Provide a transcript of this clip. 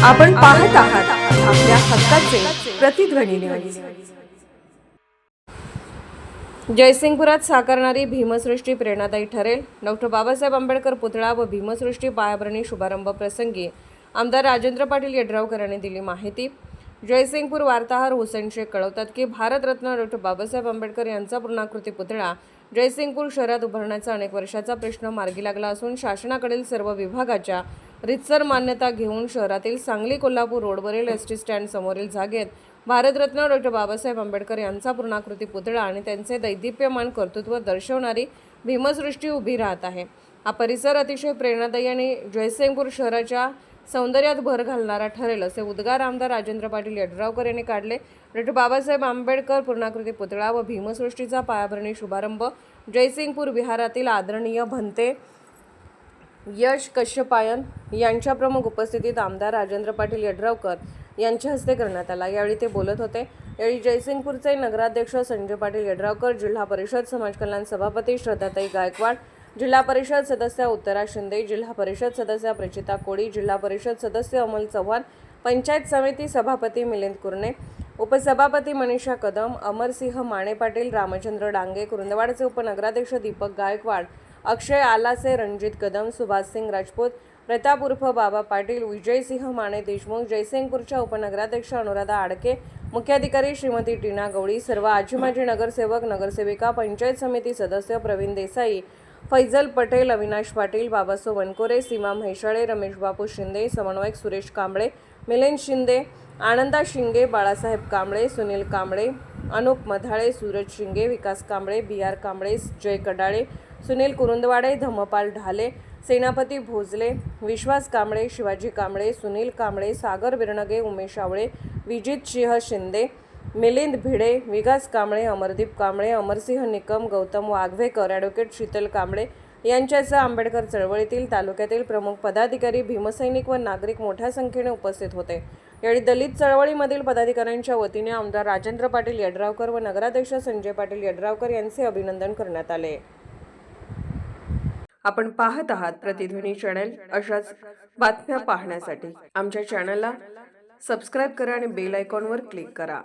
आपण पाहत आहात आपल्या हक्काचे प्रतिध्वनी न्यूज। जयसिंगपुरात साकारणारी भीमसृष्टी प्रेरणादायी ठरेल। डॉक्टर बाबासाहेब आंबेडकर पुतळा व भीमसृष्टी पायाभरणी शुभारंभ प्रसंगी आमदार राजेंद्र पाटील यड्रावकर यांनी दिली माहिती। जयसिंगपूर वार्ताहर हुसेन शेख कळवतात की भारतरत्न डॉक्टर बाबासाहेब आंबेडकर यांचा पूर्णाकृती पुतळा जयसिंगपूर शहरात उभारण्याचा अनेक वर्षाचा प्रश्न मार्गी लागला असून शासनाकडील सर्व विभागाच्या रीतसर मान्यता घेऊन शहरातील सांगली कोल्हापूर रोडवरील एसटी स्टँड समोरील जागेत भारतरत्न डॉक्टर बाबासाहेब आंबेडकर यांचा पूर्णाकृती पुतळा आणि त्यांचे दैदिप्यमान कर्तृत्व दर्शवणारी भीमसृष्टी उभी राहत आहे। हा परिसर अतिशय प्रेरणादायी आणि जयसिंगपूर शहराच्या सौंदर्यात भर घालणारा ठरेल असे उद्गार आमदार राजेंद्र पाटील यड्रावकर यांनी काढले। डॉक्टर बाबासाहेब आंबेडकर पूर्णाकृती पुतळा व भीमसृष्टीचा पायाभरणी शुभारंभ जयसिंगपूर विहारातील आदरणीय भंते यश कश्यपायन यांच्या प्रमुख उपस्थितीत आमदार राजेंद्र पाटील यड्रावकर यांच्या हस्ते करण्यात आला। यावेळी ते बोलत होते। यावेळी जयसिंगपूरचे नगराध्यक्ष संजय पाटील यड्रावकर, जिल्हा परिषद समाज कल्याण सभापती श्रद्धाताई गायकवाड, जिल्हा परिषद सदस्य उत्तरा शिंदे, जिल्हा परिषद सदस्य प्रचिता कोळी, जिल्हा परिषद सदस्य अमोल चव्हाण, पंचायत समिती सभापती मिलिंद कुरणे, उपसभापती मनीषा कदम, अमरसिंह माने पाटील, रामचंद्र डांगे, कुरुंदवाडचे उपनगराध्यक्ष दीपक गायकवाड, अक्षय आलासे, रणजित कदम, सुभाष सिंग राजपूत, प्रताप उर्फ बाबा पाटील, विजयसिंह माने देशमुख, जयसिंगपूरच्या उपनगराध्यक्ष अनुराधा आडके, मुख्याधिकारी श्रीमती टीना गवळी, सर्व आजी माजी नगरसेवक नगरसेविका, पंचायत समिती सदस्य प्रवीण देसाई, फैजल पटेल, अविनाश पाटील, बाबासो वनकोरे, सीमा म्हैसाळे, रमेश बापू शिंदे, समन्वयक सुरेश कांबळे, मिलिंद शिंदे, आनंदा शिंगे, बाळासाहेब कांबळे, सुनील कांबळे, अनुप मधाळे, सूरज शिंगे, विकास कांबळे, बी आर कांबळे, जय कडाळे, सुनील कुरुंदवाडे, धम्मपाल ढाले, सेनापती भोजले, विश्वास कांबळे, शिवाजी कांबळे, सुनील कांबळे, सागर बिरणगे, उमेश आवळे, विजित सिंह शिंदे, मिलिंद भिडे, विकास कांबळे, अमरदीप कांबळे, अमरसिंह निकम, गौतम वाघवेकर, ॲडव्होकेट शीतल कांबळे यांच्यासह आंबेडकर चळवळीतील तालुक्यातील प्रमुख पदाधिकारी, भीमसैनिक व नागरिक मोठ्या संख्येने उपस्थित होते। यावेळी दलित चळवळीमधील पदाधिकाऱ्यांच्या वतीने आमदार राजेंद्र पाटील यड्रावकर व नगराध्यक्ष संजय पाटील यड्रावकर यांचे अभिनंदन करण्यात आले। आपण पाहत आहात प्रतिध्वनी चॅनल। अशाच बातम्या पाहण्यासाठी आमच्या चॅनलला सबस्क्राइब करा आणि बेल आयकॉनवर क्लिक करा।